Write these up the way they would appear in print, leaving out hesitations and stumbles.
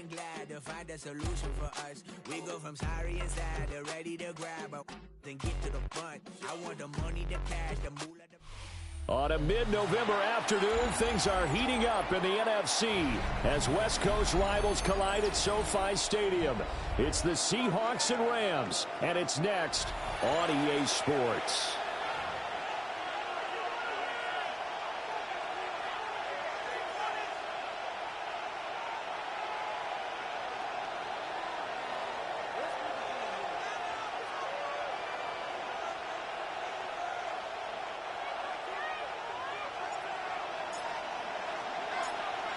and glad to find a solution for us. We go from sorry and sad to ready to grab a then get to the front. I want the money, the cash, the moolah. On a mid-November afternoon, things are heating up in the NFC as West Coast rivals collide at SoFi Stadium. It's the Seahawks and Rams, and it's next on EA Sports.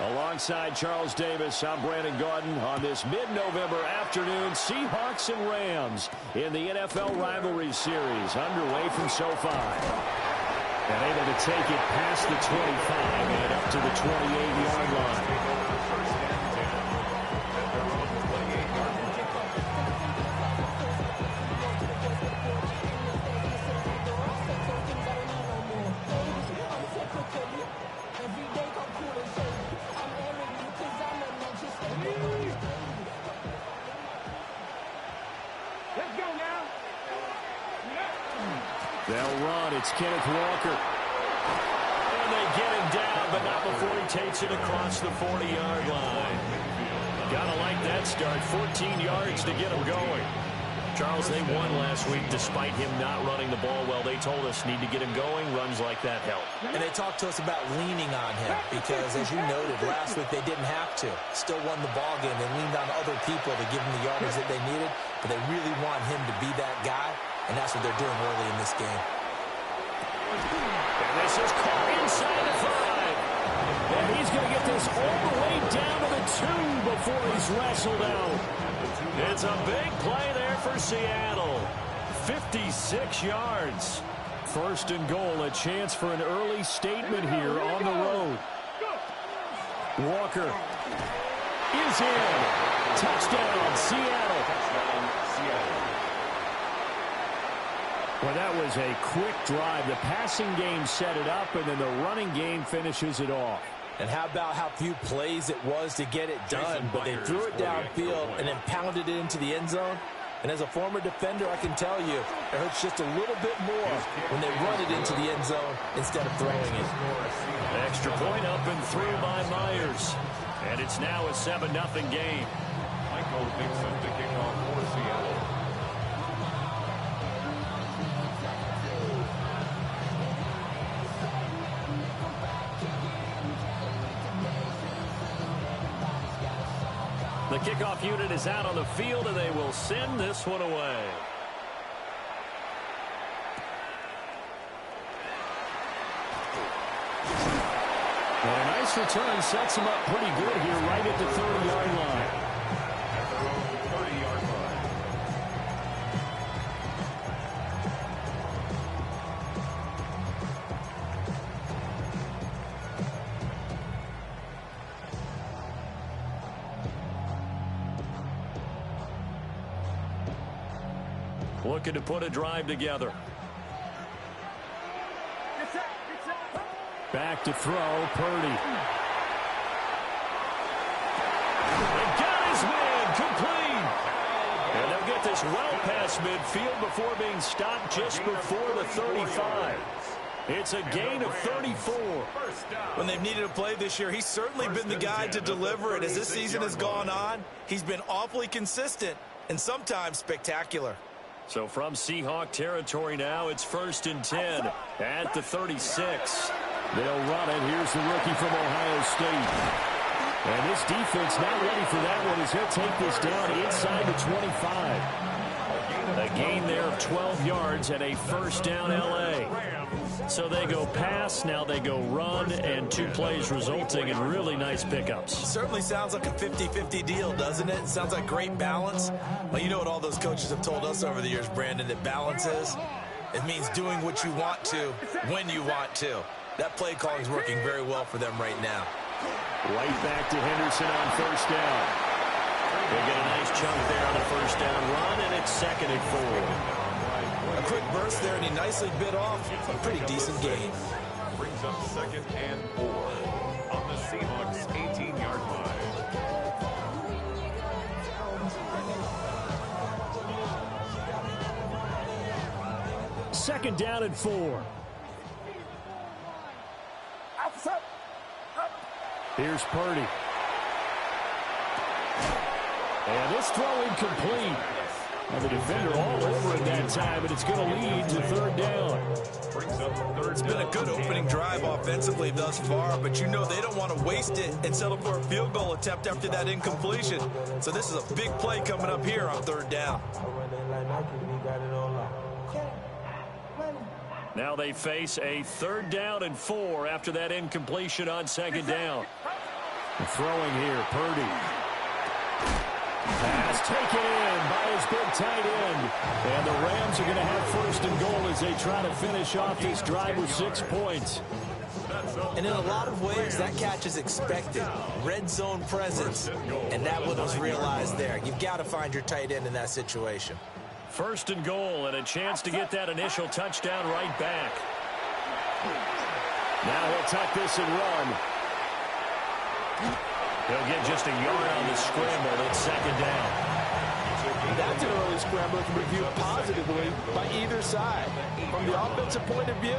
Alongside Charles Davis, I'm Brandon Gaudin on this mid-November afternoon. Seahawks and Rams in the NFL Rivalry Series underway from SoFi. And able to take it past the 25 and up to the 28-yard line. They'll run. It's Kenneth Walker. And they get him down, but not before he takes it across the 40-yard line. Gotta like that start. 14 yards to get him going. Charles, they won last week despite him not running the ball well. They told us need to get him going. Runs like that help. And they talked to us about leaning on him because, as you noted, last week they didn't have to. Still won the ball game. They leaned on other people to give them the yardage that they needed, but they really want him to be that guy. And that's what they're doing early in this game. And this is caught inside the 5. And he's going to get this all the way down to the 2 before he's wrestled out. It's a big play there for Seattle. 56 yards. First and goal, a chance for an early statement here on the road. Walker is in. Touchdown, Seattle. Well, that was a quick drive. The passing game set it up, and then the running game finishes it off. And how about how few plays it was to get it done, but they threw it downfield and then pounded it into the end zone. And as a former defender, I can tell you, it hurts just a little bit more when they run it into the end zone instead of throwing it. Extra point up and through by Myers. And it's now a 7-0 game. Michael Dixon to kick off for Seattle. The kickoff unit is out on the field, and they will send this one away. Well, a nice return sets him up pretty good here right at the 30-yard line. At their own 30-yard line. Looking to put a drive together. Back to throw, Purdy. They got his man, complete. And they'll get this well past midfield before being stopped just before the 35. It's a gain of 34. When they've needed a play this year, he's certainly been the guy to deliver it. As this season has gone on, he's been awfully consistent and sometimes spectacular. So from Seahawk territory now, it's 1st and 10 at the 36. They'll run it. Here's the rookie from Ohio State. And this defense not ready for that one as he'll take this down inside the 25. A gain there of 12 yards and a first down L.A. So they go pass, now they go run, and 2 plays resulting in really nice pickups. Certainly sounds like a 50-50 deal, doesn't it? Sounds like great balance. Well, you know what all those coaches have told us over the years, Brandon, that balance is? It means doing what you want to when you want to. That play calling is working very well for them right now. Right back to Henderson on first down. They get a nice chunk there on the first down run, and it's 2nd and 4. A quick burst there, and he nicely bit off a pretty decent gain. Brings up 2nd and 4 on the Seahawks 18-yard line. Second down and 4. Here's Purdy. And this throw incomplete. And the defender all over it that time, and it's going to lead to third down. It's been a good opening drive offensively thus far, but you know they don't want to waste it and settle for a field goal attempt after that incompletion. So this is a big play coming up here on third down. Now they face a third down and 4 after that incompletion on second down. Throwing here, Purdy. Pass taken in by his big tight end. And the Rams are going to have first and goal as they try to finish off this drive with 6 points. And in a lot of ways, that catch is expected. Red zone presence. And that one was realized there. You've got to find your tight end in that situation. First and goal and a chance to get that initial touchdown right back. Now he'll tuck this and run. He'll get just a yard on the scramble. It's second down. That's an early scramble to be viewed positively by either side. From the offensive point of view,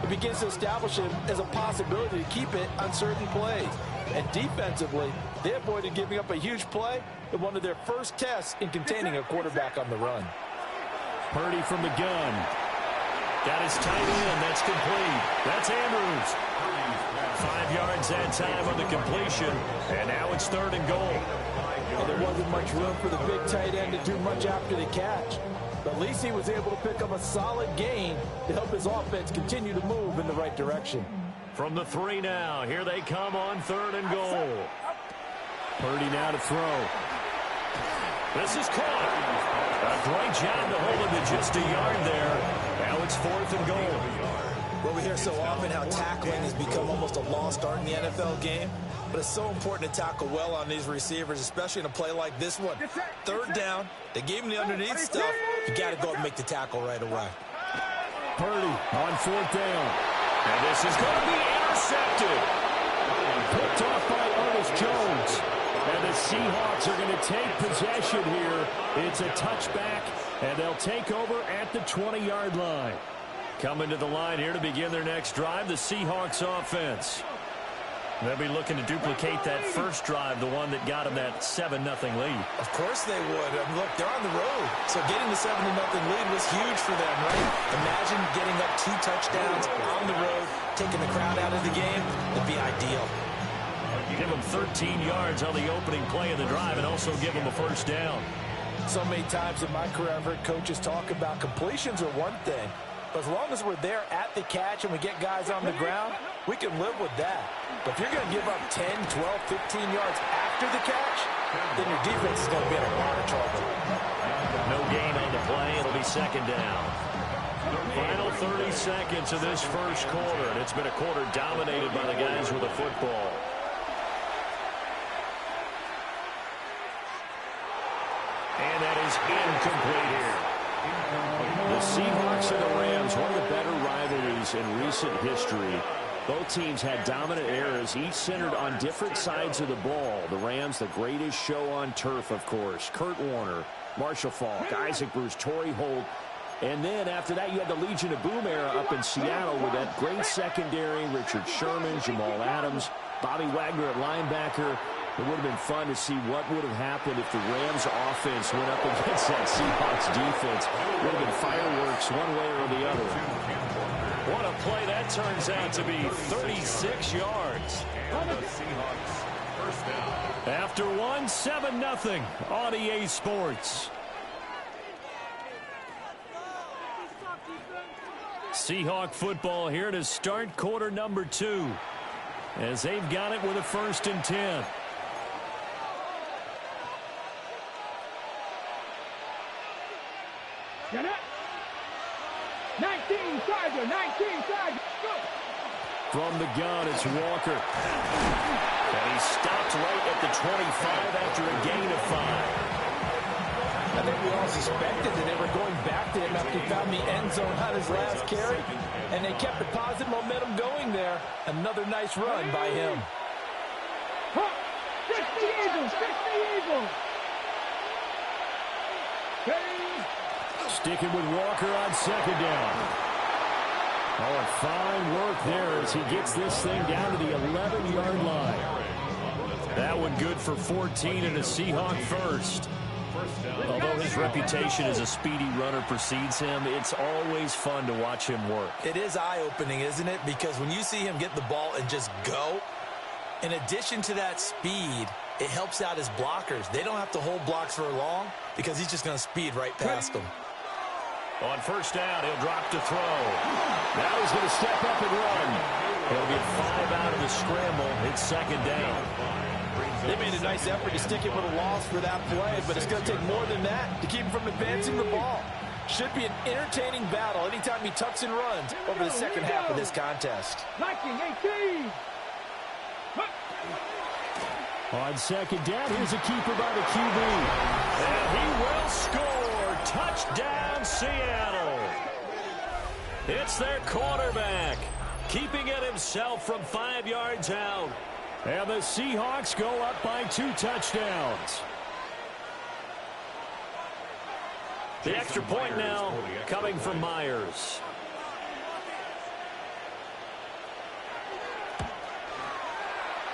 it begins to establish it as a possibility to keep it on certain plays. And defensively, they avoided giving up a huge play in one of their first tests in containing a quarterback on the run. Purdy from the gun. Got his tight end. That's complete. That's Andrews. 5 yards that time on the completion. And now it's third and goal. And there wasn't much room for the big tight end to do much after the catch. But at least he was able to pick up a solid gain to help his offense continue to move in the right direction. From the 3 now. Here they come on third and goal. Purdy now to throw. This is caught. A great job to hold him to just a yard there. Now it's fourth and goal. Well, we hear so often how tackling has become almost a lost art in the NFL game. But it's so important to tackle well on these receivers, especially in a play like this one. Third down, they gave him the underneath stuff. You got to go and make the tackle right away. Purdy on fourth down. And this is going to be intercepted. Picked off by Ernest Jones. And the Seahawks are going to take possession here. It's a touchback, and they'll take over at the 20-yard line. Coming to the line here to begin their next drive, the Seahawks offense. They'll be looking to duplicate that first drive, the one that got them that 7-0 lead. Of course they would. Look, they're on the road. So getting the 7-0 lead was huge for them, right? Imagine getting up 2 touchdowns on the road, taking the crowd out of the game. It'd be ideal. Give them 13 yards on the opening play of the drive and also give them a first down. So many times in my career, I've heard coaches talk about completions are one thing. But as long as we're there at the catch and we get guys on the ground, we can live with that. But if you're going to give up 10, 12, 15 yards after the catch, then your defense is going to be in a lot of trouble. No gain on the play. It'll be second down. Final 30 seconds of this first quarter, and it's been a quarter dominated by the guys with the football. And that is incomplete here. The Seahawks and the Rams, one of the better rivalries in recent history. Both teams had dominant eras, each centered on different sides of the ball. The Rams, the greatest show on turf, of course. Kurt Warner, Marshall Faulk, Isaac Bruce, Torrey Holt. And then after that, you had the Legion of Boom era up in Seattle with that great secondary, Richard Sherman, Jamal Adams, Bobby Wagner at linebacker. It would have been fun to see what would have happened if the Rams offense went up against that Seahawks defense. It would have been fireworks one way or the other. What a play that turns out to be, 36 yards. After one, 7-0 on EA Sports. Seahawk football here to start quarter number 2 as they've got it with a 1st and 10. Get it. 19 Charger, 19 Charger. Go. From the gun, it's Walker. And he stopped right at the 25 after a gain of 5. I think we all suspected that they were going back to him after he found the end zone on his last carry. And they kept the positive momentum going there. Another nice run by him. Huh. 60 Eagles, 60 Eagles. sticking with Walker on second down. Oh, and fine work there as he gets this thing down to the 11-yard line. That one good for 14 and a Seahawk first. Although his reputation as a speedy runner precedes him, it's always fun to watch him work. It is eye-opening, isn't it? Because when you see him get the ball and just go, in addition to that speed, it helps out his blockers. They don't have to hold blocks for long because he's just going to speed right past them. On first down, he'll drop to throw. Now he's going to step up and run. He'll get 5 out of the scramble. It's second down. They made a nice effort to stick him with a loss for that play, but it's going to take more than that to keep him from advancing the ball. Should be an entertaining battle anytime he tucks and runs over the second half of this contest. 19-18. On second down, here's a keeper by the QB. And he will score. Touchdown, Seattle. It's their quarterback, keeping it himself from 5 yards out. And the Seahawks go up by 2 touchdowns. The extra point now coming from Myers.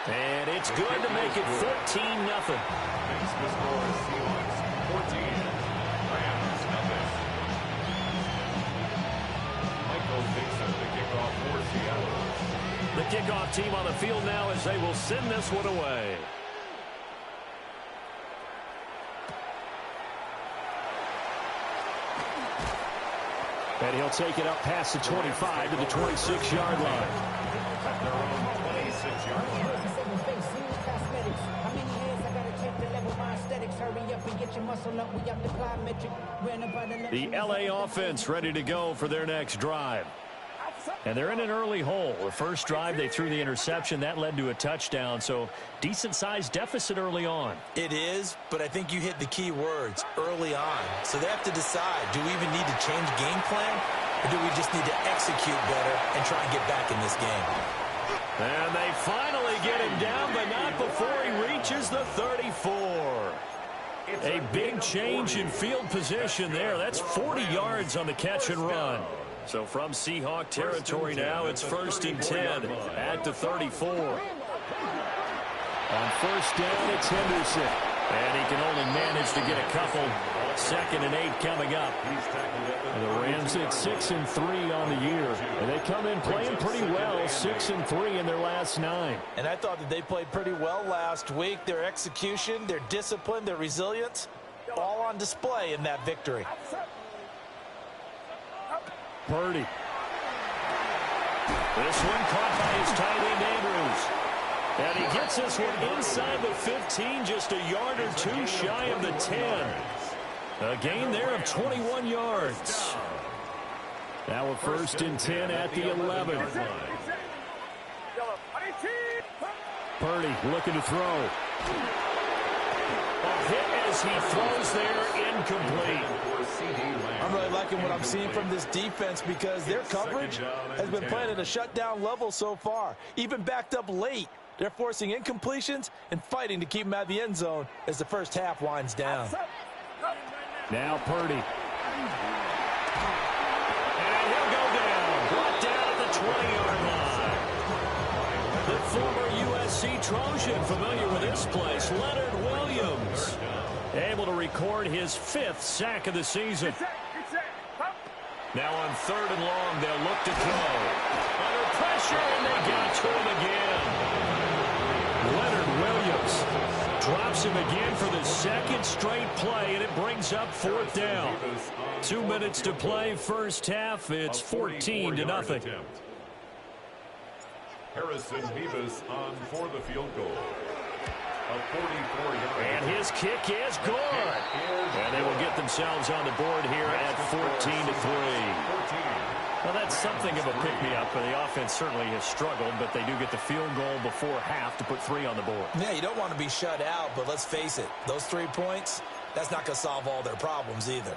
And it's good to make it 14-0. The score is Seahawks 14, Rams nothing. Michael Dixon, the kickoff for Seattle. The kickoff team on the field now as they will send this one away. And he'll take it up past the 25 to the 26-yard line. At their own 26-yard line. The LA offense ready to go for their next drive. And they're in an early hole. The first drive, they threw the interception. That led to a touchdown, so decent-sized deficit early on. It is, but I think you hit the key words, early on. So they have to decide, do we even need to change game plan, or do we just need to execute better and try and get back in this game? And they finally get him down, but not before he reaches the 34. A big change in field position there. That's 40 yards on the catch and run. So from Seahawk territory now, it's 1st and 10 at the 34. On first down, it's Henderson. And he can only manage to get a couple. 2nd and 8 coming up. And the Rams at 6-3 on the year. And they come in playing pretty well, 6-3 in their last 9. And I thought that they played pretty well last week. Their execution, their discipline, their resilience, all on display in that victory. Purdy. This one caught by his tight end, Andrews. And he gets this one inside the 15, just a yard or 2 shy of the 10. A gain there of 21 yards. Now a 1st and 10 at the 11. Purdy looking to throw. A hit as he throws there, incomplete. I'm really liking what I'm seeing from this defense because their coverage has been playing at a shutdown level so far. Even backed up late, they're forcing incompletions and fighting to keep them out of the end zone as the first half winds down. Now Purdy. And he'll go down. Brought down at the 20-yard line. The former USC Trojan, familiar with this place, Leonard Williams, able to record his 5th sack of the season. Now on 3rd and long, they'll look to throw. Under pressure, and they get to him again. Leonard Williams drops him again for the 2nd straight play, and it brings up 4th down. 2 minutes to play, first half. It's 14-0. Harrison Beavis on for the field goal. And his kick is good. And they will get themselves on the board here at 14-3. Well, that's something of a pick-me-up, but the offense certainly has struggled, but they do get the field goal before half to put 3 on the board. Yeah, you don't want to be shut out, but let's face it, those 3 points, that's not going to solve all their problems either.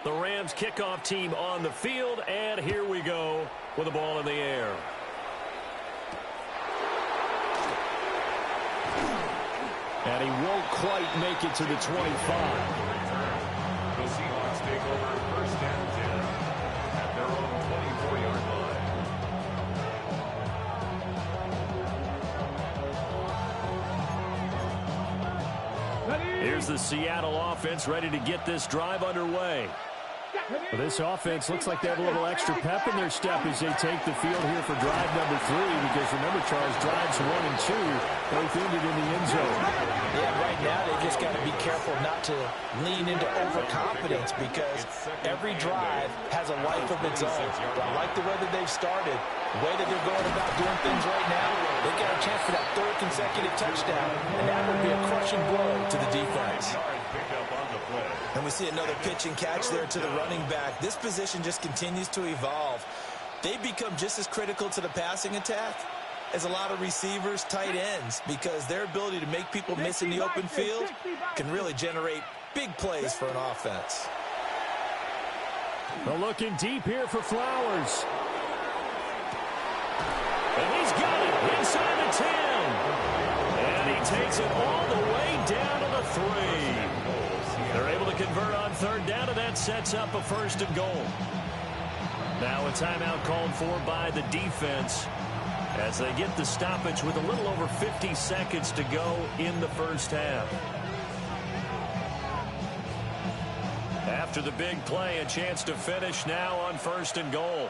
The Rams kickoff team on the field, and here we go with the ball in the air. And he won't quite make it to the 25. The Seahawks take over first and 10 at their own 24-yard line. Here's the Seattle offense ready to get this drive underway. Well, this offense looks like they have a little extra pep in their step as they take the field here for drive number 3, because remember, Charles, drives 1 and 2 both ended in the end zone. Yeah, right now they just got to be careful not to lean into overconfidence, because every drive has a life of its own. But I like the way that they've started, the way that they're going about doing things right now. They got a chance for that 3rd consecutive touchdown, and that would be a crushing blow to the defense. And we see another pitch and catch there to the running back. This position just continues to evolve. They become just as critical to the passing attack as a lot of receivers, tight ends, because their ability to make people miss in the open field can really generate big plays for an offense. Well, looking deep here for Flowers. And he's got it inside the 10. And he takes it all the way down to the 3. They're able to convert on 3rd down, and that sets up a 1st and goal. Now a timeout called for by the defense as they get the stoppage with a little over 50 seconds to go in the first half. After the big play, a chance to finish now on 1st and goal.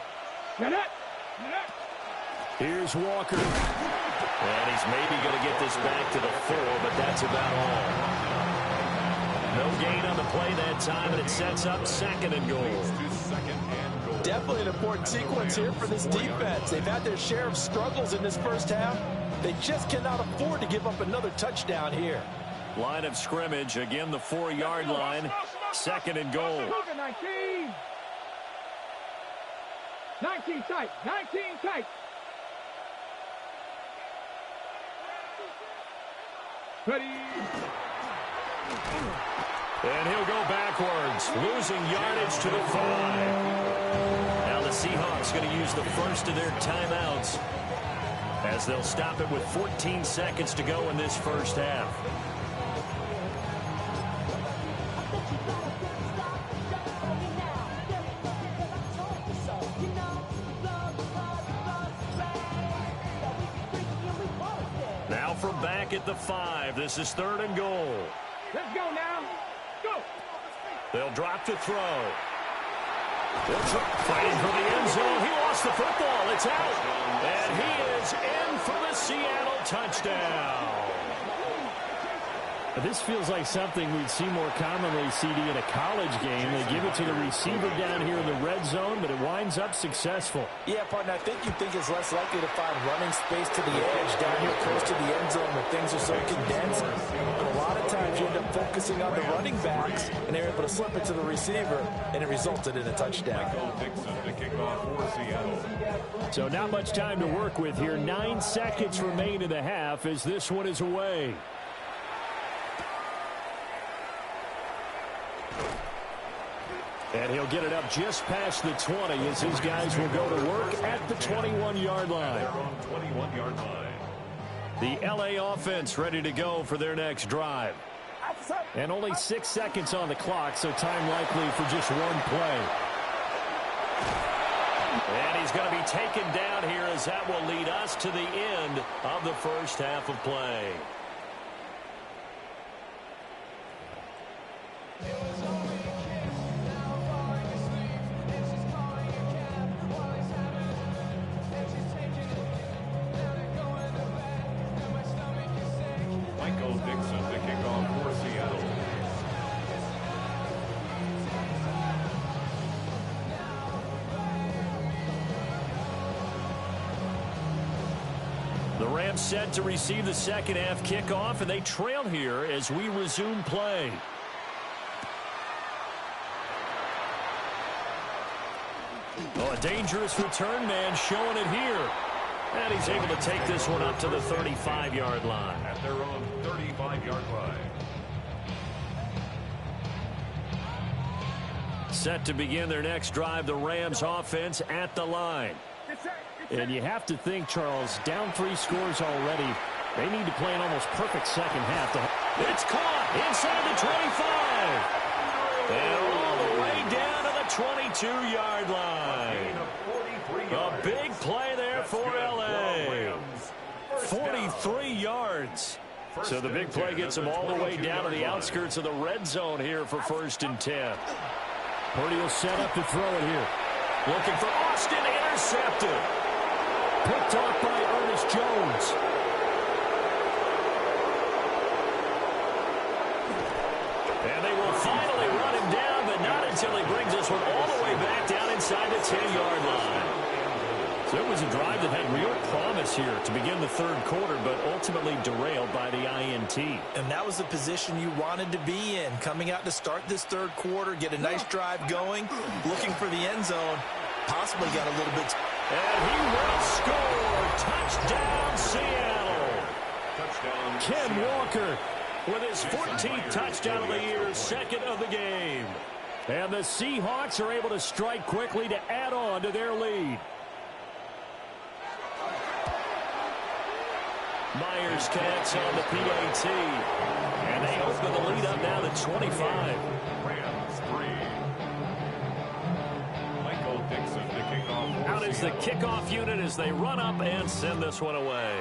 Here's Walker. And he's maybe going to get this back to the 4, but that's about all. No gain on the play that time, and it sets up 2nd and goal. Definitely an important sequence here for this defense. They've had their share of struggles in this first half. They just cannot afford to give up another touchdown here. Line of scrimmage, again the 4-yard line. 2nd and goal. 19 tight. 19 tight. Ready. And he'll go backwards, losing yardage to the 5. Now the Seahawks going to use the first of their timeouts as they'll stop it with 14 seconds to go in this first half. Now from back at the 5, this is 3rd and goal. Let's go now. Go. They'll drop to throw. Fighting for the end zone. He lost the football. It's out. And he is in for the Seattle touchdown. This feels like something we'd see more commonly, CD, in a college game. They give it to the receiver down here in the red zone, but it winds up successful. Yeah, partner, I think you think it's less likely to find running space to the edge down here close to the end zone where things are so condensed. But a lot of times you end up focusing on the running backs, and they're able to slip it to the receiver, and it resulted in a touchdown. So not much time to work with here. 9 seconds remain in the half as this one is away. And he'll get it up just past the 20 as his guys will go to work at the 21-yard line. The L.A. offense ready to go for their next drive. And only 6 seconds on the clock, so time likely for just one play. And he's going to be taken down here as that will lead us to the end of the first half of play. Michael Dixon, the kickoff for Seattle. The Rams set to receive the second half kickoff, and they trail here as we resume play. Oh, a dangerous return man showing it here. And he's able to take this one up to the 35-yard line. At their own 35-yard line. Set to begin their next drive, the Rams offense at the line. And you have to think, Charles, down 3 scores already. They need to play an almost perfect second half to It's caught inside the 25. And all the way down to the 22-yard line. A big play there for L.A. 43 yards. So the big play gets them all the way down to the outskirts of the red zone here for 1st and 10. Purdy will set up to throw it here. Looking for Austin, intercepted. Picked off by Ernest Jones. And they will finally run him down, but not until he brings this one all the way back down inside the 10-yard line. So it was a drive that had real promise here to begin the third quarter, but ultimately derailed by the INT. And that was the position you wanted to be in, coming out to start this third quarter, get a nice drive going, looking for the end zone, possibly got a little bit. And he will score. Touchdown, Seattle. Touchdown, Ken Seattle. Walker with his 14th touchdown of the year, second of the game. And the Seahawks are able to strike quickly to add on to their lead. Myers Cats on the PAT. And they open the lead up now to 25. Rams 3. Michael Dixon to kick off. Out is the kickoff unit as they run up and send this one away.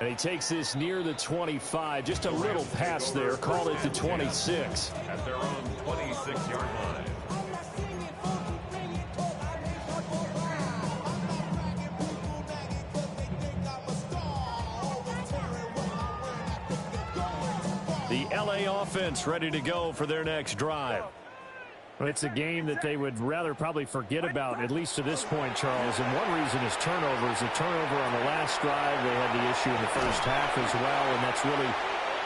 And he takes this near the 25. Just a little pass there. Call it the 26. At their own 26-yard line. The LA offense ready to go for their next drive. Well, it's a game that they would rather probably forget about, at least to this point, Charles. And one reason is turnovers. A turnover on the last drive. They had the issue in the first half as well, and that's really,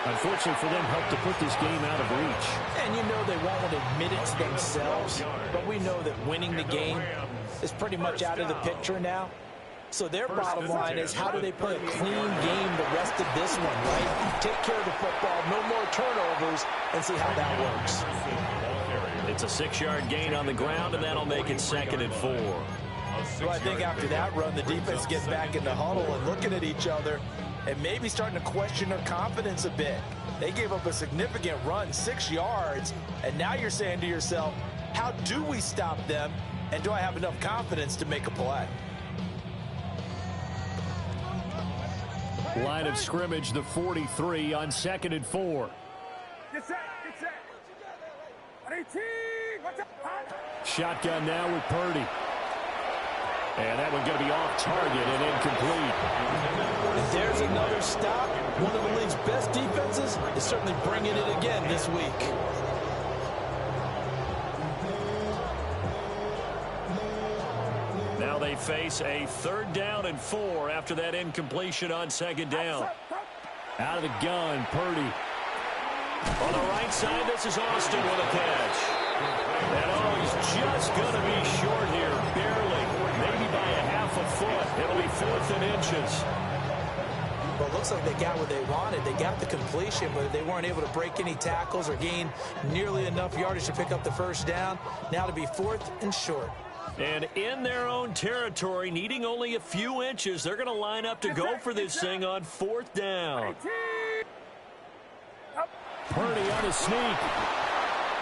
unfortunately for them, helped to put this game out of reach. And you know they won't admit it to themselves, but we know that winning the game is pretty much out of the picture now. So their bottom line is, how do they play a clean game the rest of this one, right? Take care of the football, no more turnovers, and see how that works. It's a 6-yard gain on the ground, and that'll make it 2nd and 4. Well, I think after that run, the defense gets back in the huddle and looking at each other and maybe starting to question their confidence a bit. They gave up a significant run, 6 yards, and now you're saying to yourself, how do we stop them, and do I have enough confidence to make a play? Line of scrimmage, the 43 on 2nd and 4. Get set. Shotgun now with Purdy. And that one going to be off target and incomplete. If there's another stop, one of the league's best defenses is certainly bringing it again this week. Now they face a 3rd down and 4 after that incompletion on 2nd down. Out of the gun, Purdy. On the right side, this is Austin with a catch. And he's just going to be short here, barely, maybe by a half a foot. It'll be 4th and inches. Well, it looks like they got what they wanted. They got the completion, but they weren't able to break any tackles or gain nearly enough yardage to pick up the first down. Now to be 4th and short. And in their own territory, needing only a few inches, they're going to line up to go for this thing on 4th down. Purdy on a sneak.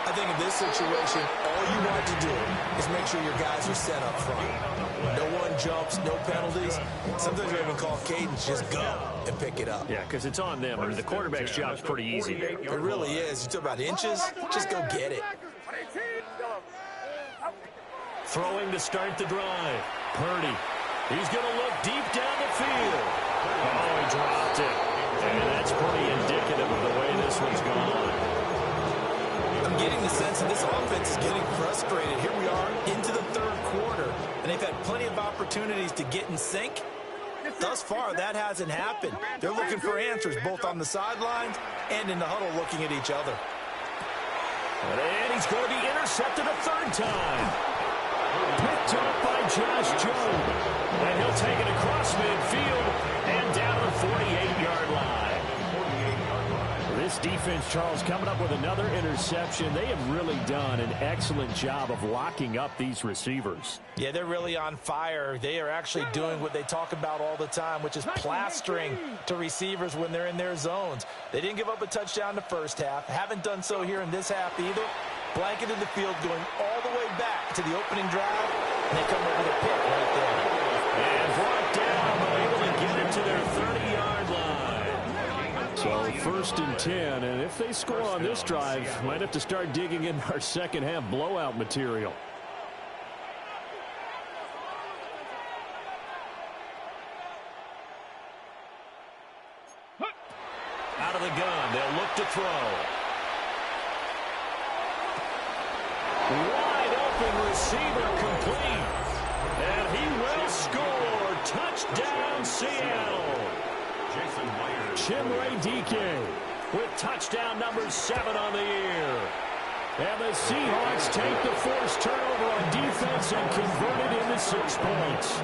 I think in this situation, all you want to do is make sure your guys are set up front. No one jumps, no penalties. Sometimes we even call cadence, just go and pick it up. Yeah, because it's on them. I mean, the quarterback's job's pretty easy there. It really is. You talk about inches, just go get it. Throwing to start the drive. Purdy. He's going to look deep down the field. Oh, he dropped it. And that's pretty indicative of the way this one's gone. I'm getting the sense that this offense is getting frustrated. Here we are into the third quarter, and they've had plenty of opportunities to get in sync. Thus far, that hasn't happened. They're looking for answers both on the sidelines and in the huddle looking at each other. And he's going to be intercepted a 3rd time. Picked up by Josh Jones. And he'll take it across midfield and down to the 48-yard line. This defense, Charles, coming up with another interception. They have really done an excellent job of locking up these receivers. Yeah, they're really on fire. They are actually doing what they talk about all the time, which is plastering to receivers when they're in their zones. They didn't give up a touchdown in the first half. Haven't done so here in this half either. Blanketed the field, going all the way back to the opening drive, and they come up with a pick right there. And brought down, but able to get it to their 30-yard line. So 1st and 10, and if they score on this drive, might have to start digging in our second half blowout material. Out of the gun, they'll look to throw. Wide open receiver complete. And he will score. Touchdown, Seattle. Chimere Dike with touchdown number 7 on the year. And the Seahawks take the forced turnover on defense and convert it into 6 points.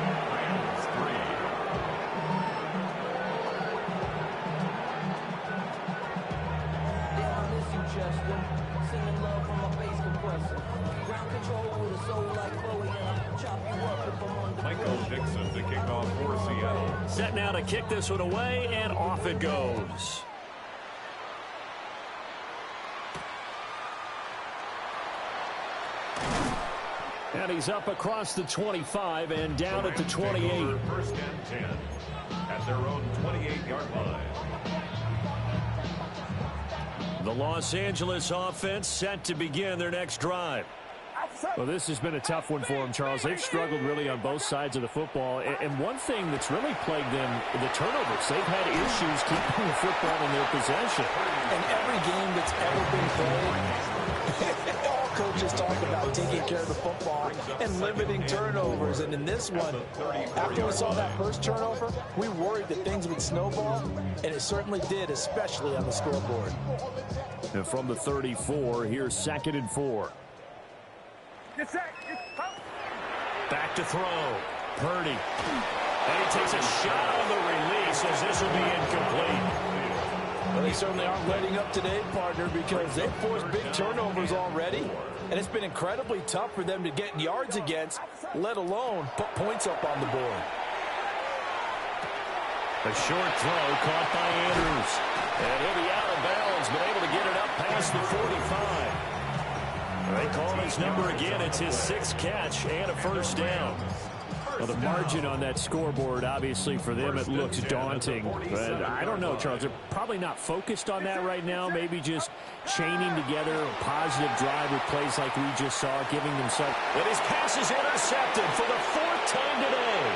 Michael Dixon to kick off for Seattle. Set now to kick this one away, and off it goes. And he's up across the 25 and down at the 28. 1st and 10 at their own 28-yard line. The Los Angeles offense set to begin their next drive. Well, this has been a tough one for them, Charles. They've struggled really on both sides of the football. And one thing that's really plagued them, the turnovers. They've had issues keeping the football in their possession. In every game that's ever been played, all coaches talk about taking care of the football and limiting turnovers. And in this one, after we saw that first turnover, we worried that things would snowball, and it certainly did, especially on the scoreboard. And from the 34, here's 2nd and 4. Back to throw. Purdy. And he takes a shot on the release as this will be incomplete. Well, they certainly aren't letting up today, partner, because they've forced big turnovers already, and it's been incredibly tough for them to get yards against, let alone put points up on the board. A short throw caught by Andrews. And he'll be out of bounds, but able to get it up past the 45. They call his number again. It's his 6th catch and a 1st down. Well, the margin on that scoreboard, obviously, for them, it looks daunting. But I don't know, Charles. They're probably not focused on that right now. Maybe just chaining together a positive drive with plays like we just saw, giving themselves. And his pass is intercepted for the 4th time today.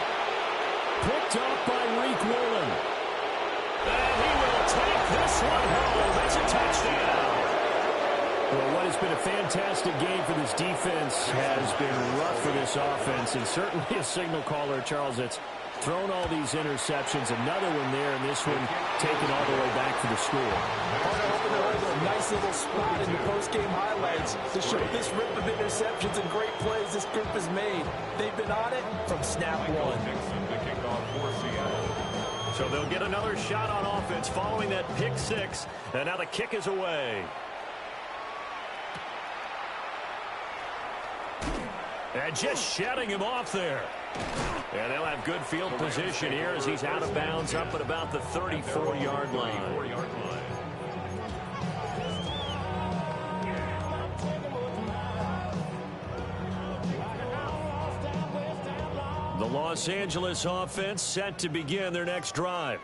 Picked up by Reek Woolen. And he will take this one home. It's a touchdown. Well, what has been a fantastic game for this defense has been rough for this offense, and certainly a signal caller, Charles, that's thrown all these interceptions. Another one there, and this one taken all the way back for the score. A nice little spot in the post-game highlights to show this rip of interceptions and great plays this group has made. They've been on it from snap one. So they'll get another shot on offense following that pick 6, and now the kick is away. And just shutting him off there. And they'll have good field position here as he's out of bounds up at about the 34-yard line. The Los Angeles offense set to begin their next drive.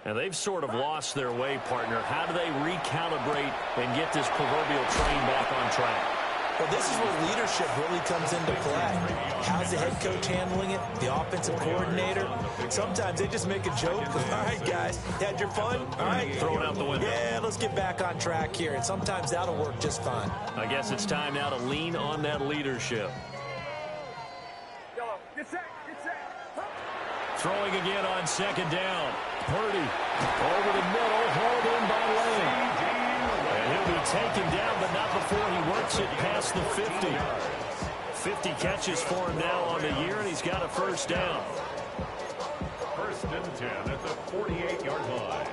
And they've sort of lost their way, partner. How do they recalibrate and get this proverbial train back on track? Well, this is where leadership really comes into play. How's the head coach handling it? The offensive coordinator? Sometimes they just make a joke. All right, guys, had your fun? All right. Throw it out the window. Yeah, let's get back on track here. And sometimes that'll work just fine. I guess it's time now to lean on that leadership. Throwing again on 2nd down. Purdy over the middle, hauled in by Lamb. And he'll be taken down, but not before he works it past the 50. 50 catches for him now on the year, and he's got a 1st down. 1st and 10 at the 48-yard line.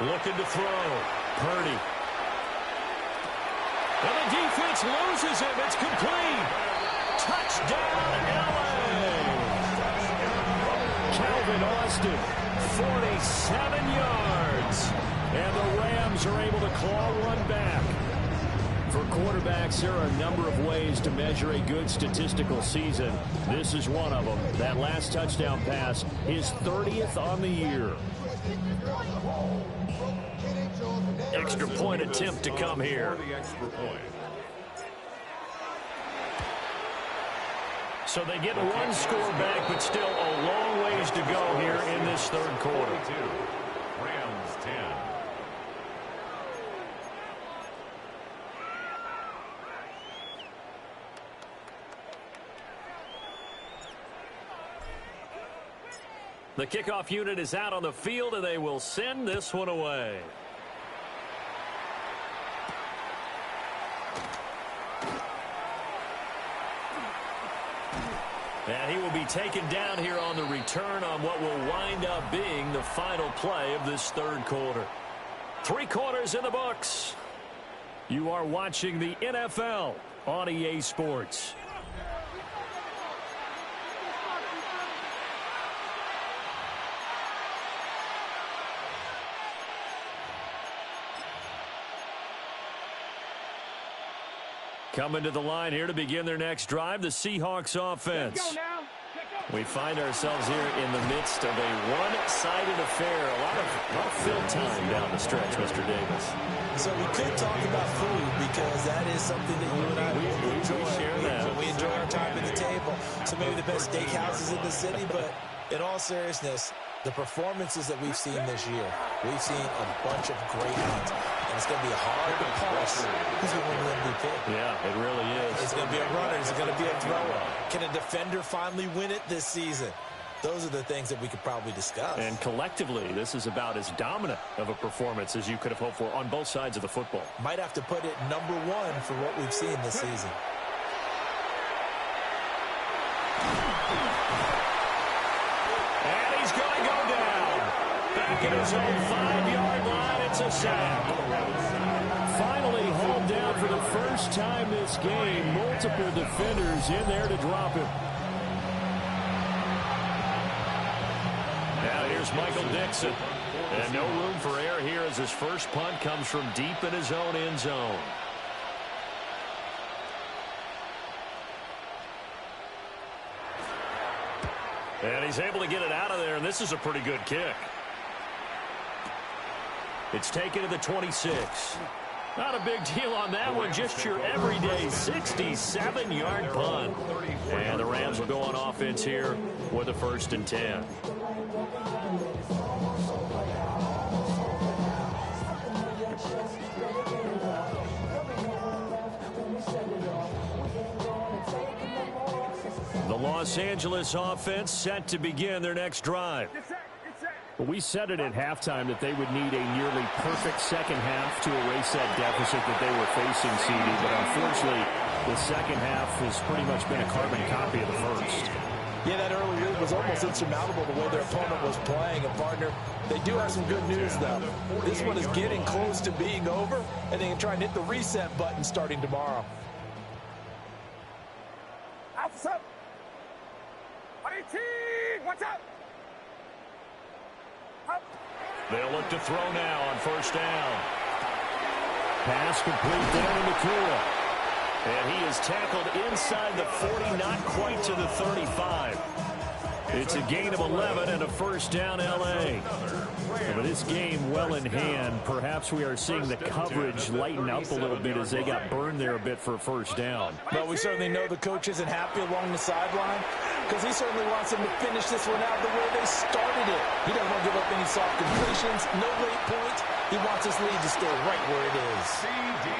Looking to throw. Purdy. And the defense loses him. It's complete. Touchdown, LA. Calvin Austin, 47 yards. And the Rams are able to claw one back. For quarterbacks, there are a number of ways to measure a good statistical season. This is one of them. That last touchdown pass, his 30th on the year. Extra point attempt to come here. So they get one score back, but still a long ways to go here in this third quarter. Rams 10. The kickoff unit is out on the field, and they will send this one away. And he will be taken down here on the return on what will wind up being the final play of this third quarter. 3 quarters in the books. You are watching the NFL on EA Sports. Coming to the line here to begin their next drive, the Seahawks offense. We find ourselves here in the midst of a one-sided affair. A lot of field time down the stretch, Mr. Davis. So we could talk about food because that is something that you and I enjoy. We enjoy our time at the table. So maybe the best steakhouses in the city, but in all seriousness, the performances that we've seen this year, we've seen a bunch of great ones. And it's going to be hard to parse who's going to win the MVP. Yeah, it really is. It's going to be a runner. It's going to be a thrower. Can a defender finally win it this season? Those are the things that we could probably discuss. And collectively, this is about as dominant of a performance as you could have hoped for on both sides of the football. Might have to put it number 1 for what we've seen this season. And he's going to go down. Back at his own 5-yard line, it's a sack. Finally hauled down for the first time this game. Multiple defenders in there to drop him. Now here's Michael Dixon. And no room for error here as his first punt comes from deep in his own end zone. And he's able to get it out of there, and this is a pretty good kick. It's taken to the 26. Not a big deal on that one, just your everyday 67-yard punt. And the Rams will go on offense here with a 1st and 10. The Los Angeles offense set to begin their next drive. Well, we said it at halftime that they would need a nearly perfect second half to erase that deficit that they were facing, CD. But unfortunately, the second half has pretty much been a carbon copy of the first. Yeah, that early lead was almost insurmountable the way their opponent was playing. And, partner, they do have some good news, though. This one is getting close to being over, and they can try and hit the reset button starting tomorrow. Officer! 18! Watch out! They'll look to throw now on 1st down. Pass complete down into Kura. And he is tackled inside the 40, not quite to the 35. It's a gain of 11 and a 1st down L.A. But this game well in hand. Perhaps we are seeing the coverage lighten up a little bit as they got burned there a bit for a 1st down. But we certainly know the coach isn't happy along the sideline because he certainly wants them to finish this one out the way they started it. He doesn't want to give up any soft completions, no late points. He wants his lead to stay right where it is.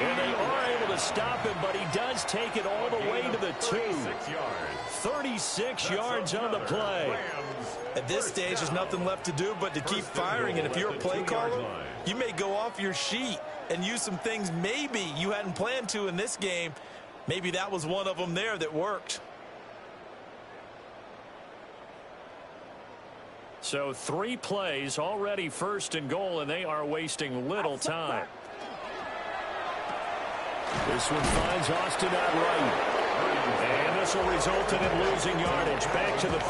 And they are able to stop him, but he does take it all the way to the 2. 36 yards on the play. At this stage, there's nothing left to do but to keep firing. And if you're a play caller, you may go off your sheet and use some things maybe you hadn't planned to in this game. Maybe that was one of them there that worked. So 3 plays already first and goal, and they are wasting little time. This one finds Austin out right. And this will result in him losing yardage. Back to the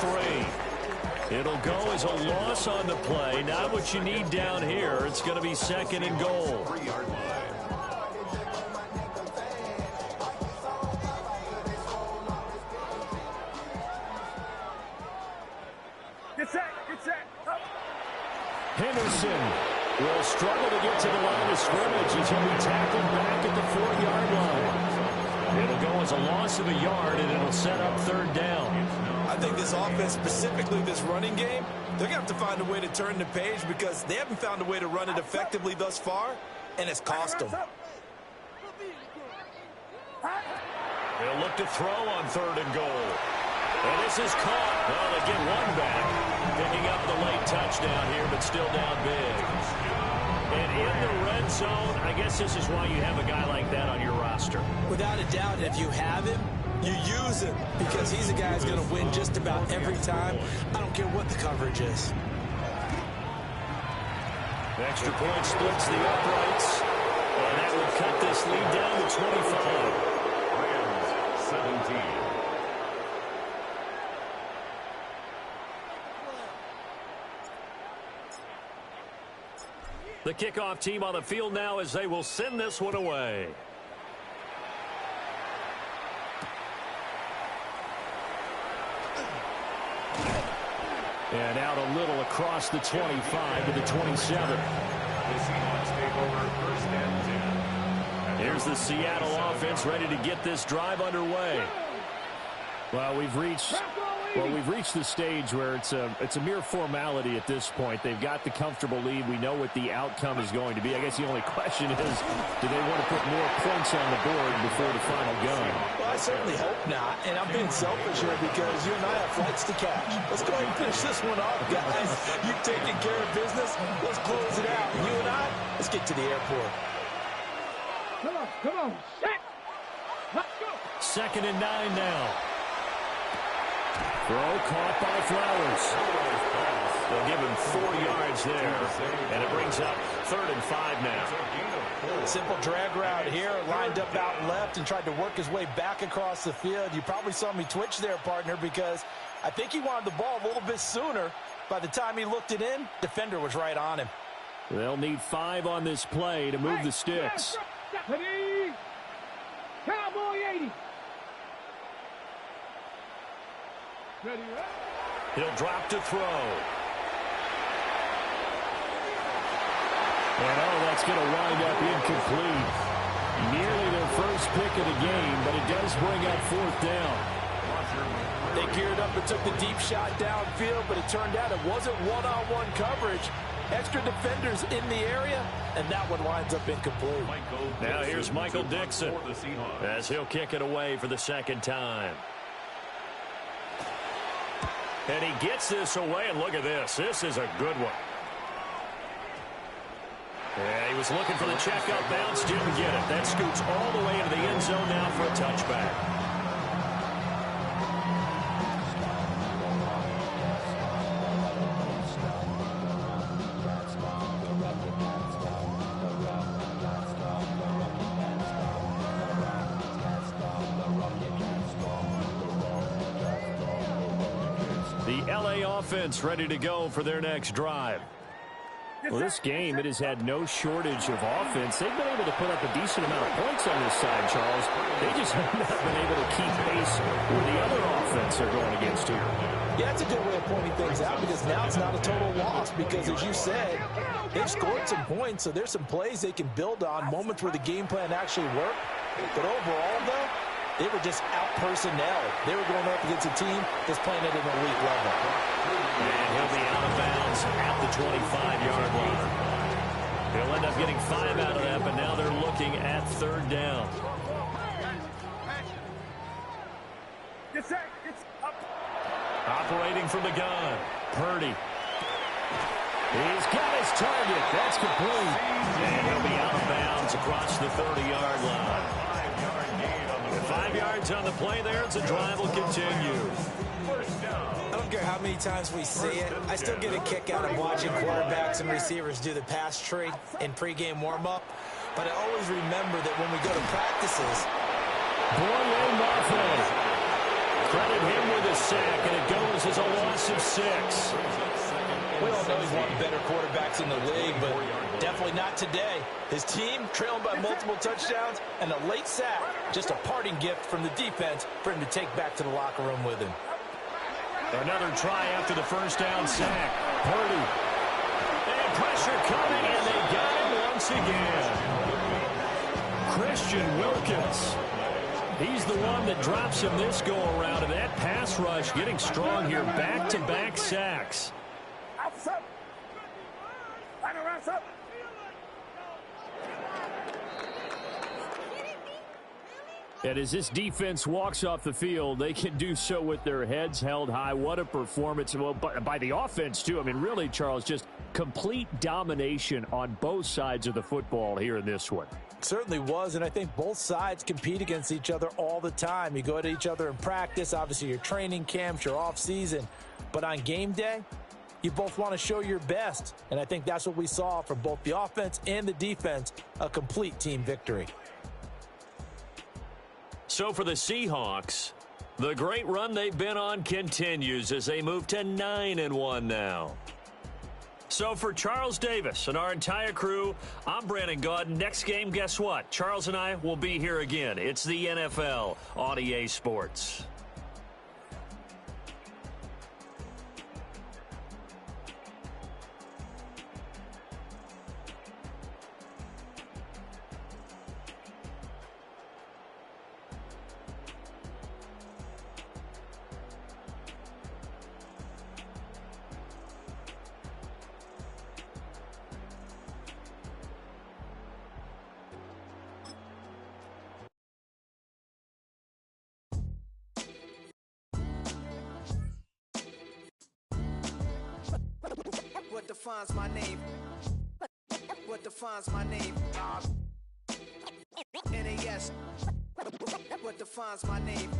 3. It'll go as a loss on the play. Not what you need down here. It's going to be second and goal. Henderson will struggle to get to the line of scrimmage as he'll be tackled back at the 4-yard line. It'll go as a loss of a yard, and it'll set up third down. I think this offense, specifically this running game, they're going to have to find a way to turn the page because they haven't found a way to run it effectively thus far, and it's cost them. They'll look to throw on third and goal. And this is caught. Well, they get one back. Picking up the late touchdown here, but still down big. And in the red zone, I guess this is why you have a guy like that on your roster. Without a doubt, if you have him, you use him because he's a guy who's going to win just about every time. I don't care what the coverage is. Extra point splits the uprights. And that would cut this lead down to 25. Rams 17. The kickoff team on the field now as they will send this one away. And out a little across the 25 to the 27. The Seahawks take over first and 10. Here's the Seattle offense ready to get this drive underway. Well, we've reached the stage where it's a mere formality at this point. They've got the comfortable lead. We know what the outcome is going to be. I guess the only question is, do they want to put more points on the board before the final gun? Well, I certainly hope not, and I'm being selfish here because you and I have flights to catch. Let's go ahead and finish this one off, guys. You've taken care of business. Let's close it out. And you and I, let's get to the airport. Come on, set. Let's go. 2nd and 9 now. Throw caught by Flowers. They'll give him 4 yards there. And it brings up 3rd and 5 now. Simple drag route here. Lined up out left and tried to work his way back across the field. You probably saw me twitch there, partner, because I think he wanted the ball a little bit sooner. By the time he looked it in, defender was right on him. They'll need 5 on this play to move the sticks. Ready? Cowboy 80. Ready, right? He'll drop to throw. And that's going to wind up incomplete. Nearly their first pick of the game, but it does bring up 4th down. They geared up and took the deep shot downfield, but it turned out it wasn't one-on-one coverage. Extra defenders in the area, and that one winds up incomplete. Now here's Michael Dixon as he'll kick it away for the 2nd time. And he gets this away, and look at this. This is a good one. Yeah, he was looking for the checkup bounce, didn't get it. That scoots all the way into the end zone now for a touchback. The LA offense ready to go for their next drive. Well, this game, it has had no shortage of offense. They've been able to put up a decent amount of points on this side, Charles. They just have not been able to keep pace with the other offense they're going against here. Yeah, that's a good way of pointing things out because now it's not a total loss because, as you said, they've scored some points, so there's some plays they can build on, moments where the game plan actually worked. But overall, though, they were just out-personnel. They were going up against a team that's playing at an elite level. And he'll be out of bounds at the 25-yard line. He'll end up getting 5 out of that, but now they're looking at 3rd down. Operating from the gun, Purdy. He's got his target. That's complete. And he'll be out of bounds across the 30-yard line. 5 yards on the play there as the drive will continue. First down. I don't care how many times we see it. I still get a kick out of watching quarterbacks and receivers do the pass tree in pregame warm-up. But I always remember that when we go to practices. Boye Mafe. Credit him with a sack, and it goes as a loss of 6. We all know he's one of the better quarterbacks in the league, but definitely not today. His team trailing by multiple touchdowns and a late sack. Just a parting gift from the defense for him to take back to the locker room with him. Another try after the first down sack. Purdy. And pressure coming, and they got him once again. Christian Wilkins. He's the one that drops him this go-around, and that pass rush getting strong here. Back-to-back sacks. And as this defense walks off the field, they can do so with their heads held high. What a performance. Well, by the offense, too. I mean, really, Charles, just complete domination on both sides of the football here in this one. Certainly was, and I think both sides compete against each other all the time. You go at each other in practice, obviously your training camps, your off-season. But on game day, you both want to show your best. And I think that's what we saw from both the offense and the defense, a complete team victory. So for the Seahawks, the great run they've been on continues as they move to 9-1 now. So for Charles Davis and our entire crew, I'm Brandon Gaudin. Next game, guess what? Charles and I will be here again. It's the NFL on EA Sports. What defines my name? What defines my name? NAS. What defines my name?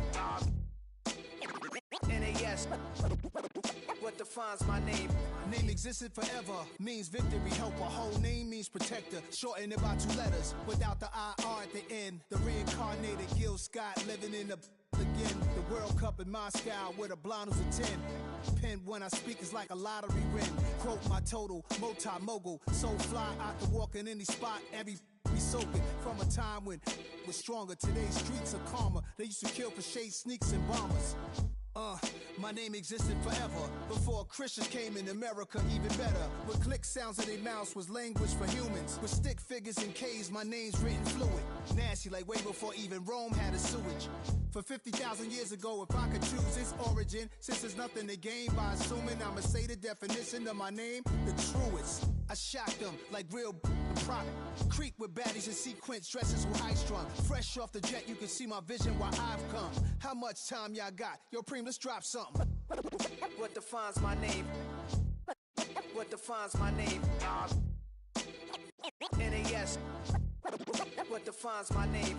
NAS. What defines my name? Name existed forever, means victory, helper. Whole name means protector, shortened it by 2 letters, without the IR at the end. The reincarnated Gil Scott living in the again. The World Cup in Moscow with a blind who's a 10. Pen when I speak is like a lottery win. Quote my total, multi-mogul, so fly I can walk in any spot, every be soaking from a time when was stronger. Today's streets are calmer. They used to kill for shade sneaks and bombers. My name existed forever before Christians came in America, even better. With click sounds in their mouths was language for humans. With stick figures and K's, my name's written fluid. Nasty like way before even Rome had a sewage. For 50,000 years ago, if I could choose its origin, since there's nothing to gain by assuming I'ma say the definition of my name, the truest. I shocked them like real prop. Creek with baddies in sequence, dresses with high strung. Fresh off the jet, you can see my vision where I've come. How much time y'all got? Yo, Preem, let's drop something. What defines my name? What defines my name? NAS. What defines my name?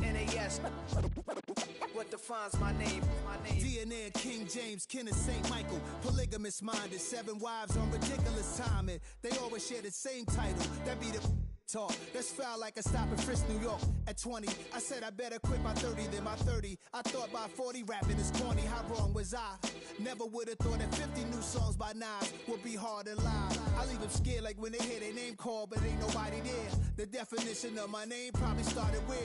NAS. What defines my name? DNA of King James, kin of St. Michael. Polygamous minded, 7 wives on ridiculous timing. They always share the same title. That be the talk. That's foul like a stop in Frisk, New York. At 20, I said I better quit by 30 than my 30. I thought by 40 rapping is corny. How wrong was I? Never would have thought that 50 new songs by Nas would be hard to live. I leave them scared like when they hear their name called, but ain't nobody there. The definition of my name probably started where?